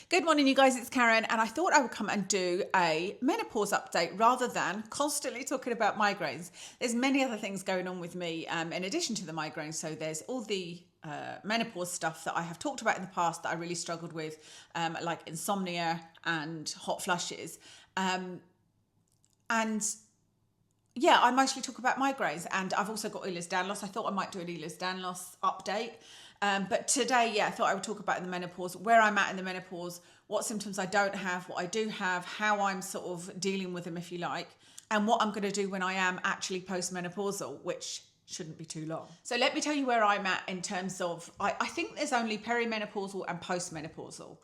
Good morning, you guys. It's Karen, and I thought I would come and do a menopause update rather than constantly talking about migraines. There's many other things going on with me in addition to the migraines. So there's all the menopause stuff that I have talked about in the past that I really struggled with, like insomnia and hot flushes. And yeah, I mostly talk about migraines, and I've also got Ehlers-Danlos. I thought I might do an Ehlers-Danlos update. But today, yeah, I thought I would talk about the menopause, where I'm at in the menopause, what symptoms I don't have, what I do have, how I'm sort of dealing with them, if you like, and what I'm going to do when I am actually postmenopausal, which shouldn't be too long. So let me tell you where I'm at in terms of, I think there's only perimenopausal and postmenopausal.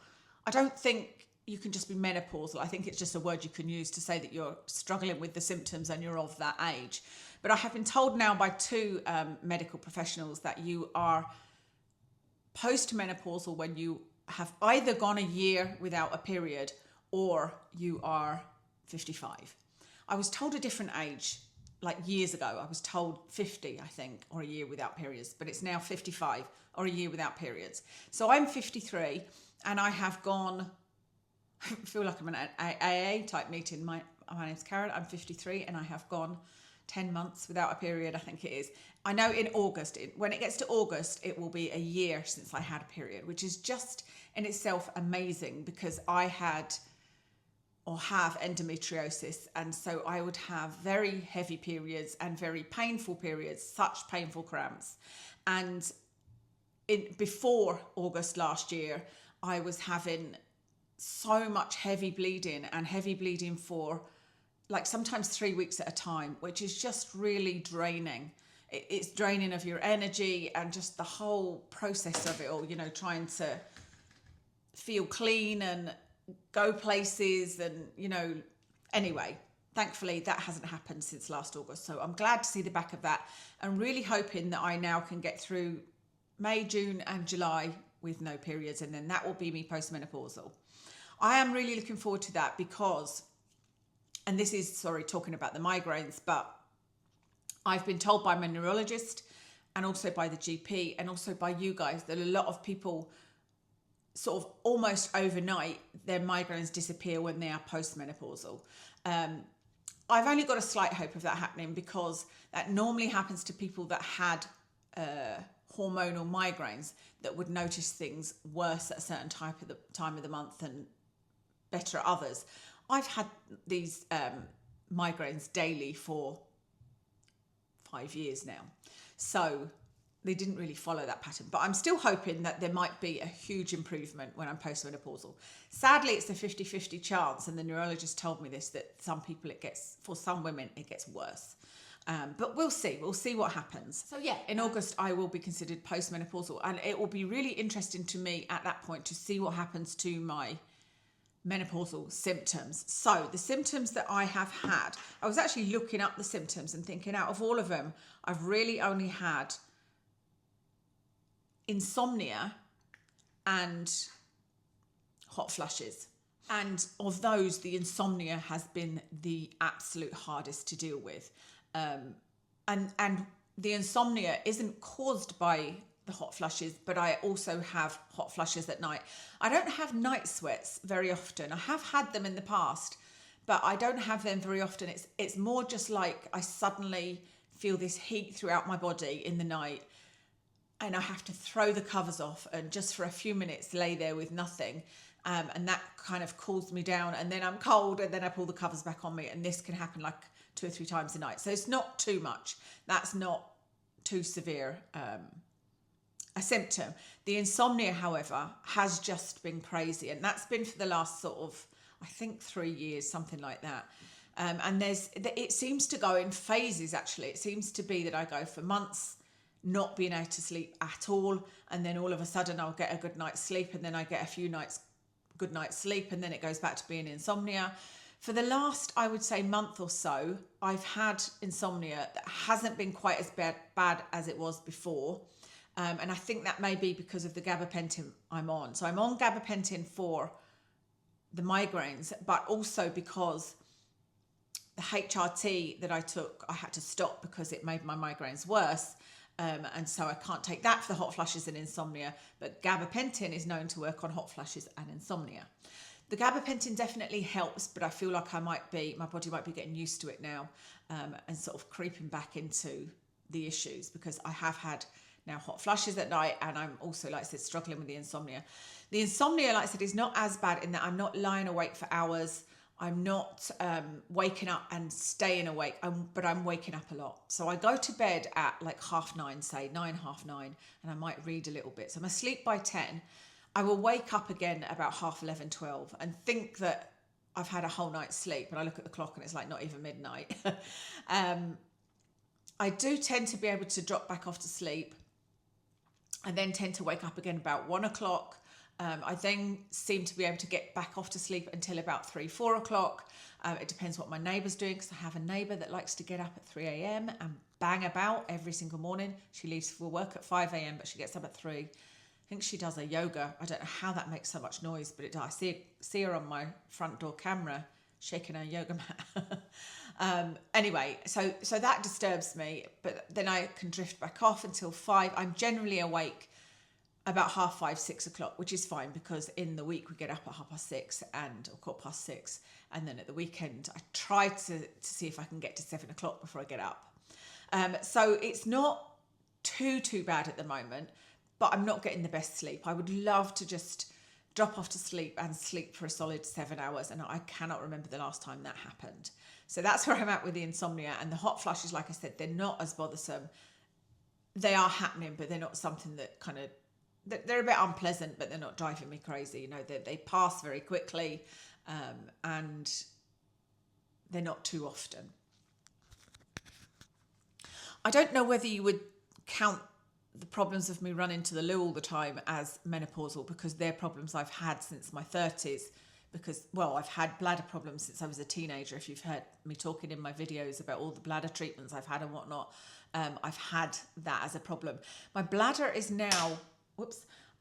I don't think you can just be menopausal. I think it's just a word you can use to say that you're struggling with the symptoms and you're of that age. But I have been told now by two medical professionals that you are postmenopausal when you have either gone a year without a period or you are 55. I was told a different age like years ago. I was told 50, I think, or a year without periods, but it's now 55 or a year without periods. So I'm 53 and I have gone, I feel like I'm in an AA type meeting. My name's Karen, I'm 53 and I have gone 10 months without a period, I think it is. I know in August, when it gets to August, it will be a year since I had a period, which is just in itself amazing because I had or have endometriosis. And so I would have very heavy periods and very painful periods, such painful cramps. And before August last year, I was having so much heavy bleeding for like sometimes 3 weeks at a time, which is just really draining. It's draining of your energy and just the whole process of it all, you know, trying to feel clean and go places and, you know, anyway, thankfully that hasn't happened since last August. So I'm glad to see the back of that and really hoping that I now can get through May, June and July with no periods, and then that will be me postmenopausal. I am really looking forward to that because, and this is, sorry, talking about the migraines, but I've been told by my neurologist and also by the GP and also by you guys that a lot of people sort of almost overnight, their migraines disappear when they are postmenopausal. I've only got a slight hope of that happening because that normally happens to people that had hormonal migraines that would notice things worse at a certain time of the month and better at others. I've had these migraines daily for 5 years now. So they didn't really follow that pattern, but I'm still hoping that there might be a huge improvement when I'm postmenopausal. Sadly, it's a 50-50 chance. And the neurologist told me this, that some people for some women, it gets worse. But we'll see what happens. So yeah, in August, I will be considered postmenopausal and it will be really interesting to me at that point to see what happens to my menopausal symptoms. So the symptoms that I have had, I was actually looking up the symptoms and thinking out of all of them, I've really only had insomnia and hot flushes. And of those, the insomnia has been the absolute hardest to deal with. And the insomnia isn't caused by the hot flushes, but I also have hot flushes at night. I don't have night sweats very often. I have had them in the past, but I don't have them very often. It's more just like I suddenly feel this heat throughout my body in the night and I have to throw the covers off and just for a few minutes lay there with nothing. And that kind of cools me down and then I'm cold and then I pull the covers back on me, and this can happen like 2 or 3 times a night. So it's not too much. That's not too severe a symptom. The insomnia, however, has just been crazy, and that's been for the last sort of, I think 3 years, something like that. And it seems to go in phases. Actually, it seems to be that I go for months not being able to sleep at all, and then all of a sudden I'll get a good night's sleep, and then I get a few nights good night's sleep, and then it goes back to being insomnia. For the last, I would say, month or so, I've had insomnia that hasn't been quite as bad as it was before. And I think that may be because of the Gabapentin I'm on. So I'm on Gabapentin for the migraines, but also because the HRT that I took, I had to stop because it made my migraines worse. And so I can't take that for the hot flushes and insomnia, but gabapentin is known to work on hot flushes and insomnia. The gabapentin definitely helps, but I feel like my body might be getting used to it now, and sort of creeping back into the issues, because I have had now hot flushes at night, and I'm also, like I said, struggling with the insomnia. The insomnia, like I said, is not as bad in that I'm not lying awake for hours. I'm not waking up and staying awake, but I'm waking up a lot. So I go to bed at like 9:30, say 9, 9:30, and I might read a little bit. So I'm asleep by 10. I will wake up again about 11:30, 12 and think that I've had a whole night's sleep. And I look at the clock and it's like not even midnight. I do tend to be able to drop back off to sleep. I then tend to wake up again about 1 o'clock. I then seem to be able to get back off to sleep until about 3, 4 o'clock. It depends what my neighbour's doing, because I have a neighbour that likes to get up at 3 a.m. and bang about every single morning. She leaves for work at 5 a.m, but she gets up at 3. I think she does her yoga. I don't know how that makes so much noise, but it does. I see her on my front door camera shaking her yoga mat. Anyway, so that disturbs me, but then I can drift back off until 5. I'm generally awake about 5:30, 6 o'clock, which is fine, because in the week we get up at 6:30 or 6:15, and then at the weekend I try to see if I can get to 7 o'clock before I get up. So it's not too bad at the moment, but I'm not getting the best sleep. I would love to just drop off to sleep and sleep for a solid 7 hours, and I cannot remember the last time that happened. So that's where I'm at with the insomnia. And the hot flushes, like I said, they're not as bothersome. They are happening, but they're not something that they're a bit unpleasant, but they're not driving me crazy. You know, they pass very quickly, and they're not too often. I don't know whether you would count the problems of me running to the loo all the time as menopausal, because they're problems I've had since my 30s. Because, well, I've had bladder problems since I was a teenager. If you've heard me talking in my videos about all the bladder treatments I've had and whatnot, I've had that as a problem. My bladder is now,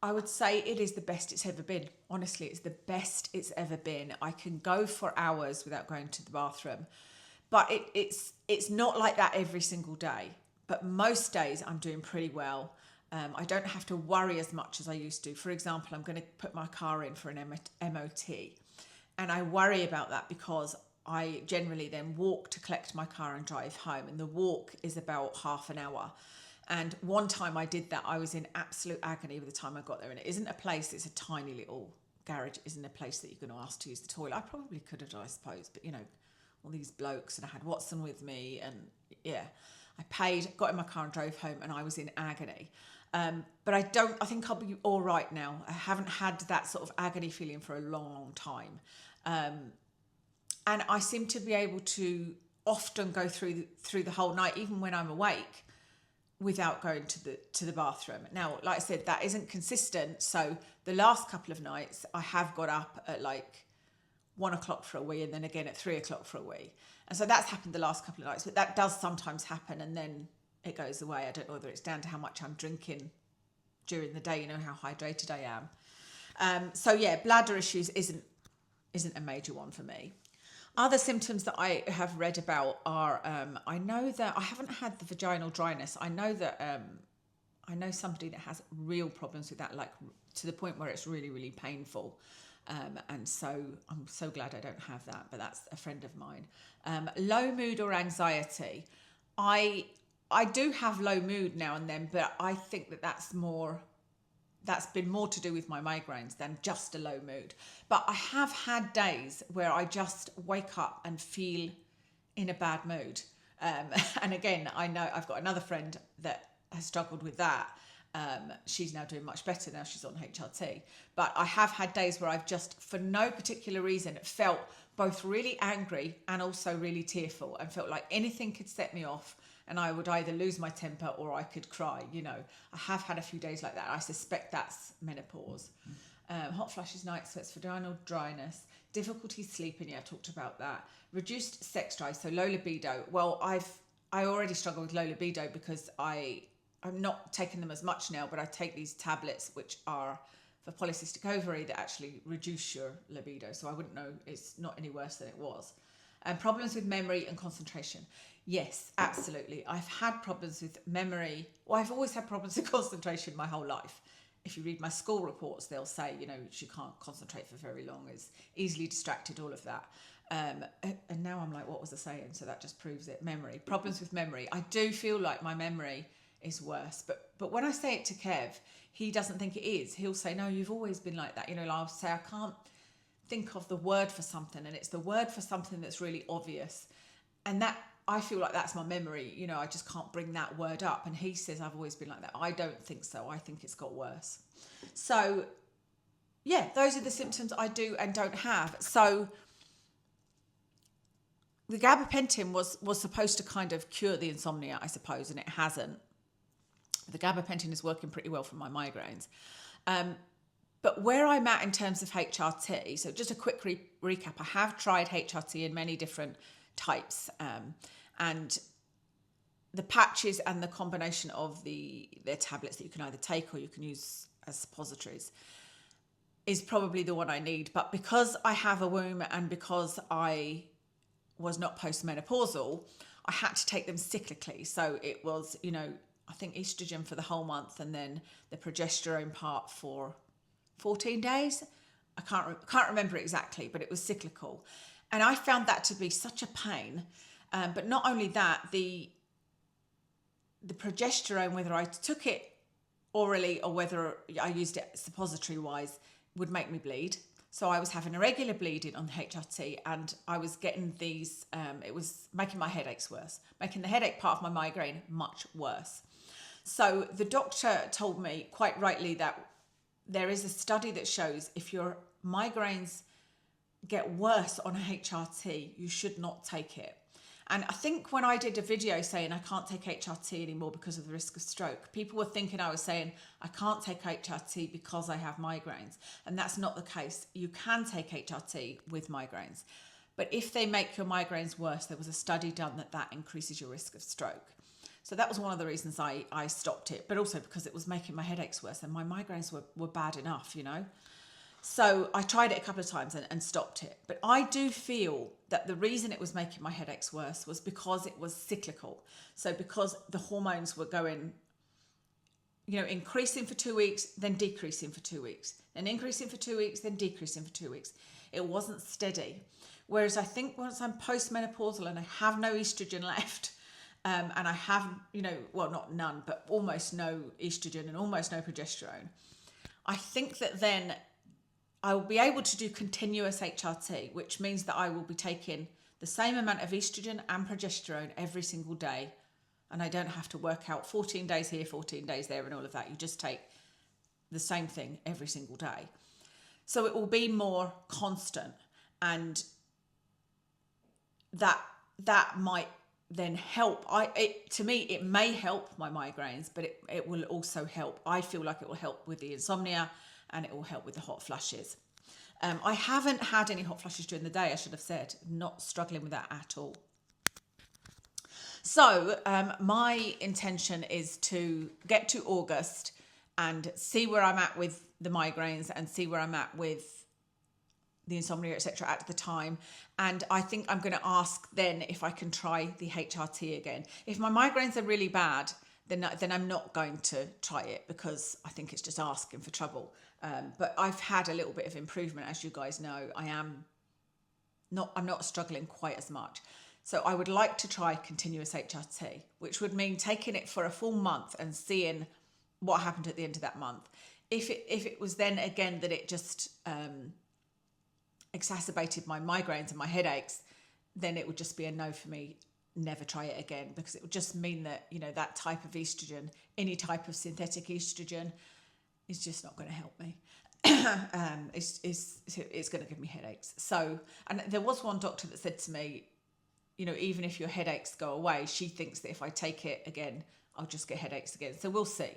I would say it is the best it's ever been. Honestly, it's the best it's ever been. I can go for hours without going to the bathroom, but it's not like that every single day. But most days I'm doing pretty well. I don't have to worry as much as I used to. For example, I'm going to put my car in for an MOT, and I worry about that because I generally then walk to collect my car and drive home, and the walk is about half an hour. And one time I did that, I was in absolute agony by the time I got there. And it isn't a place, it's a tiny little garage. It isn't a place that you're going to ask to use the toilet. I probably could have, I suppose, but you know, all these blokes, and I had Watson with me, and yeah, I paid, got in my car and drove home, and I was in agony. But I think I'll be all right now. I haven't had that sort of agony feeling for a long time. And I seem to be able to often go through the whole night, even when I'm awake, without going to the bathroom. Now, like I said, that isn't consistent. So the last couple of nights I have got up at like 1 o'clock for a wee, and then again at 3 o'clock for a wee. And so that's happened the last couple of nights, but that does sometimes happen, and then it goes away. I don't know whether it's down to how much I'm drinking during the day, you know, how hydrated I am. So yeah, bladder issues isn't a major one for me. Other symptoms that I have read about are, I know that I haven't had the vaginal dryness. I know that I know somebody that has real problems with that, like to the point where it's really, really painful. And so I'm so glad I don't have that, but that's a friend of mine. Low mood or anxiety. I do have low mood now and then, but I think that's been more to do with my migraines than just a low mood. But I have had days where I just wake up and feel in a bad mood. And again, I know I've got another friend that has struggled with that. She's now doing much better now. She's on HRT. But I have had days where I've just, for no particular reason, felt both really angry and also really tearful, and felt like anything could set me off. And I would either lose my temper or I could cry, you know. I have had a few days like that. I suspect that's menopause. Hot flushes, night sweats, vaginal dryness, difficulty sleeping. Yeah, I talked about that. Reduced sex drive, so low libido. Well, I already struggle with low libido because I'm not taking them as much now, but I take these tablets which are for polycystic ovary that actually reduce your libido. So I wouldn't know, it's not any worse than it was. Problems with memory and concentration. Yes, absolutely. I've had problems with memory. Well, I've always had problems with concentration my whole life. If you read my school reports, they'll say, she can't concentrate for very long, is easily distracted, all of that. And now I'm like, what was I saying? So that just proves it. Memory. Problems with memory. I do feel like my memory is worse. But when I say it to Kev, he doesn't think it is. He'll say, no, you've always been like that. I'll say, I can't think of the word for something, and it's the word for something that's really obvious. And that, I feel like that's my memory. I just can't bring that word up. And he says, I've always been like that. I don't think so. I think it's got worse. So yeah, those are the symptoms I do and don't have. So the gabapentin was supposed to kind of cure the insomnia, I suppose, and it hasn't. The gabapentin is working pretty well for my migraines. But where I'm at in terms of HRT, so just a quick recap, I have tried HRT in many different types, and the patches and the combination of the tablets that you can either take or you can use as suppositories is probably the one I need. But because I have a womb and because I was not postmenopausal, I had to take them cyclically. So it was, I think estrogen for the whole month and then the progesterone part for 14 days. I can't remember exactly, but it was cyclical. And I found that to be such a pain. But not only that, the progesterone, whether I took it orally or whether I used it suppository wise, would make me bleed. So I was having irregular bleeding on the HRT, and I was getting these, it was making my headaches worse, making the headache part of my migraine much worse. So the doctor told me quite rightly that there is a study that shows if your migraines get worse on a HRT, you should not take it. And I think when I did a video saying I can't take HRT anymore because of the risk of stroke, people were thinking I was saying I can't take HRT because I have migraines. And that's not the case. You can take HRT with migraines. But if they make your migraines worse, there was a study done that increases your risk of stroke. So that was one of the reasons I stopped it, but also because it was making my headaches worse and my migraines were bad enough, So I tried it a couple of times and stopped it. But I do feel that the reason it was making my headaches worse was because it was cyclical. So because the hormones were going, increasing for 2 weeks, then decreasing for 2 weeks, then increasing for 2 weeks, then decreasing for 2 weeks. It wasn't steady. Whereas I think once I'm postmenopausal and I have no estrogen left, and I have, not none, but almost no estrogen and almost no progesterone, I think that then I will be able to do continuous HRT, which means that I will be taking the same amount of estrogen and progesterone every single day. And I don't have to work out 14 days here, 14 days there and all of that. You just take the same thing every single day. So it will be more constant, and that might then help. To me, it may help my migraines, but it will also help. I feel like it will help with the insomnia, and it will help with the hot flushes. I haven't had any hot flushes during the day, I should have said. Not struggling with that at all. So my intention is to get to August and see where I'm at with the migraines and see where I'm at with the insomnia, etc. at the time. And I think I'm going to ask then if I can try the HRT again. If my migraines are really bad, then I'm not going to try it because I think it's just asking for trouble. But I've had a little bit of improvement, as you guys know. I'm not struggling quite as much. So I would like to try continuous HRT, which would mean taking it for a full month and seeing what happened at the end of that month. If it was then again that it just exacerbated my migraines and my headaches, then it would just be a no for me. Never try it again, because it would just mean that that type of estrogen, any type of synthetic estrogen, is just not going to help me. It's going to give me headaches. So, and there was one doctor that said to me, even if your headaches go away, she thinks that if I take it again, I'll just get headaches again. So we'll see.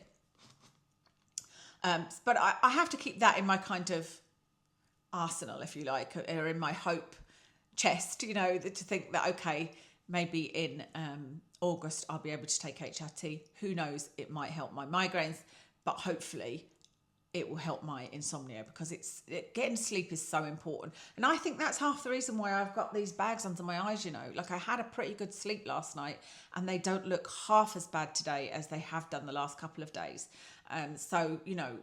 But I have to keep that in my kind of arsenal, if you like, or in my hope chest, to think that, okay, maybe in August I'll be able to take HRT. Who knows? It might help my migraines, but hopefully it will help my insomnia, because getting sleep is so important. And I think that's half the reason why I've got these bags under my eyes, you know. Like, I had a pretty good sleep last night and they don't look half as bad today as they have done the last couple of days. So, you know,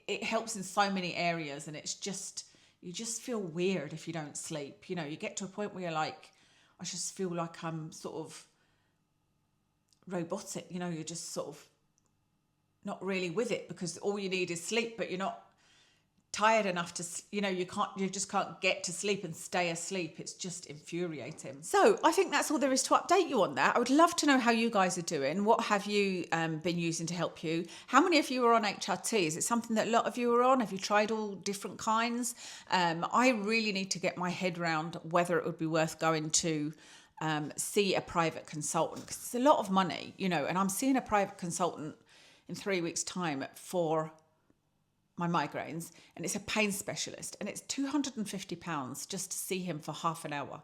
it helps in so many areas, and it's just, you just feel weird if you don't sleep. You know, you get to a point where you're like, I just feel like I'm sort of robotic, you know, you're just sort of not really with it, because all you need is sleep, but you're not tired enough to, you know, you just can't get to sleep and stay asleep. It's just infuriating. So I think that's all there is to update you on that. I would love to know how you guys are doing. What have you been using to help you? How many of you are on HRT? Is it something that a lot of you are on? Have you tried all different kinds? I really need to get my head around whether it would be worth going to see a private consultant, because it's a lot of money, you know, and I'm seeing a private consultant in 3 weeks' time for my migraines, and it's a pain specialist, and it's £250 just to see him for half an hour.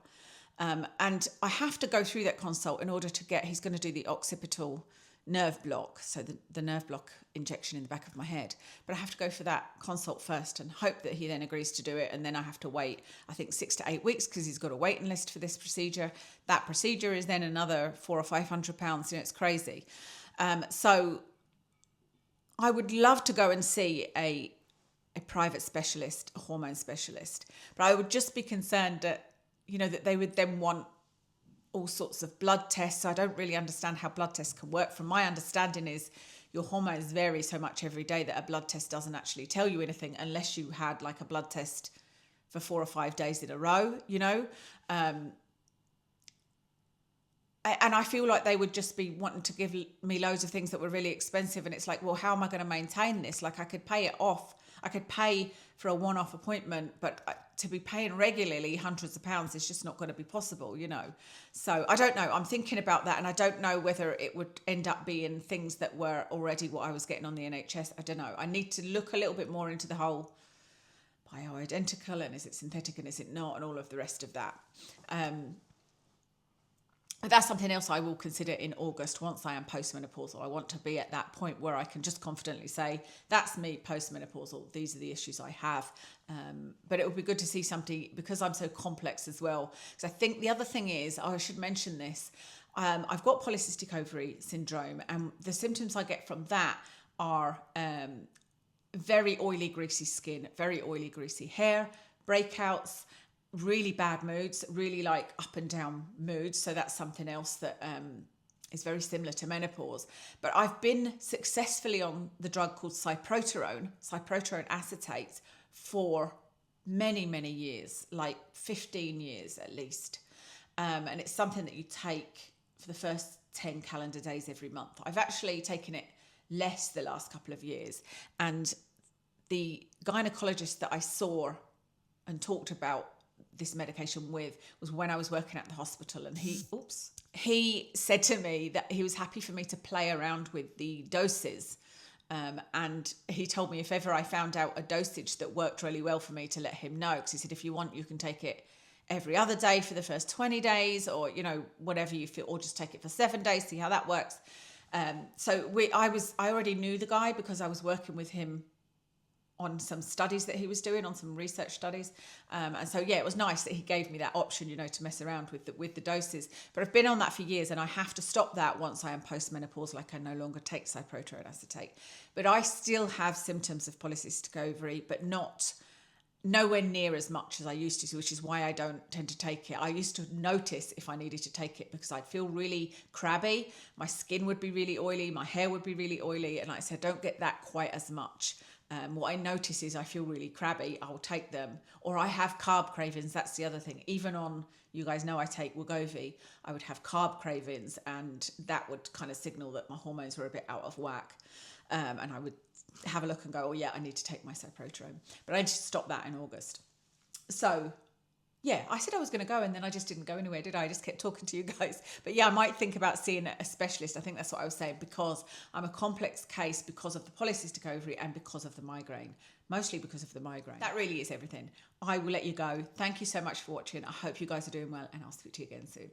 And I have to go through that consult in order to he's going to do the occipital nerve block, so the nerve block injection in the back of my head. But I have to go for that consult first and hope that he then agrees to do it. And then I have to wait, I think, 6 to 8 weeks, because he's got a waiting list for this procedure. That procedure is then another £400 or £500. You know, it's crazy. So I would love to go and see a private specialist, a hormone specialist, but I would just be concerned that, you know, that they would then want all sorts of blood tests. I don't really understand how blood tests can work. From my understanding is your hormones vary so much every day that a blood test doesn't actually tell you anything unless you had like a blood test for 4 or 5 days in a row, you know. And I feel like they would just be wanting to give me loads of things that were really expensive. And it's like, well, how am I going to maintain this? Like, I could pay it off. I could pay for a one-off appointment, but to be paying regularly hundreds of pounds is just not going to be possible, you know. So I don't know. I'm thinking about that, and I don't know whether it would end up being things that were already what I was getting on the NHS. I don't know. I need to look a little bit more into the whole bioidentical, and is it synthetic and is it not, and all of the rest of that. That's something else I will consider in August once I am postmenopausal. I want to be at that point where I can just confidently say, that's me postmenopausal. These are the issues I have. But it would be good to see somebody, because I'm so complex as well. Because I think the other thing is, I should mention this, I've got polycystic ovary syndrome, and the symptoms I get from that are very oily, greasy skin, very oily, greasy hair, breakouts, really bad moods, really like up and down moods. So that's something else that is very similar to menopause. But I've been successfully on the drug called cyproterone acetate, for many, many years, like 15 years at least. And it's something that you take for the first 10 calendar days every month. I've actually taken it less the last couple of years. And the gynecologist that I saw and talked about this medication with was when I was working at the hospital, and he said to me that he was happy for me to play around with the doses, and he told me if ever I found out a dosage that worked really well for me to let him know, because he said if you want you can take it every other day for the first 20 days, or, you know, whatever you feel, or just take it for 7 days, see how that works. So I already knew the guy because I was working with him on some studies that he was doing, on some research studies. And so, yeah, it was nice that he gave me that option, you know, to mess around with the doses. But I've been on that for years, and I have to stop that once I am postmenopausal. Like, I no longer take cyproterone acetate. But I still have symptoms of polycystic ovary, but nowhere near as much as I used to, which is why I don't tend to take it. I used to notice if I needed to take it because I'd feel really crabby. My skin would be really oily. My hair would be really oily. And like I said, I don't get that quite as much. What I notice is I feel really crabby, I'll take them. Or I have carb cravings, that's the other thing. Even on, you guys know I take Wegovy, I would have carb cravings, and that would kind of signal that my hormones were a bit out of whack. And I would have a look and go, oh yeah, I need to take my cyproterone. But I need to stop that in August. So yeah, I said I was going to go, and then I just didn't go anywhere, did I? I just kept talking to you guys. But yeah, I might think about seeing a specialist. I think that's what I was saying, because I'm a complex case because of the polycystic ovary and because of the migraine. Mostly because of the migraine. That really is everything. I will let you go. Thank you so much for watching. I hope you guys are doing well, and I'll speak to you again soon.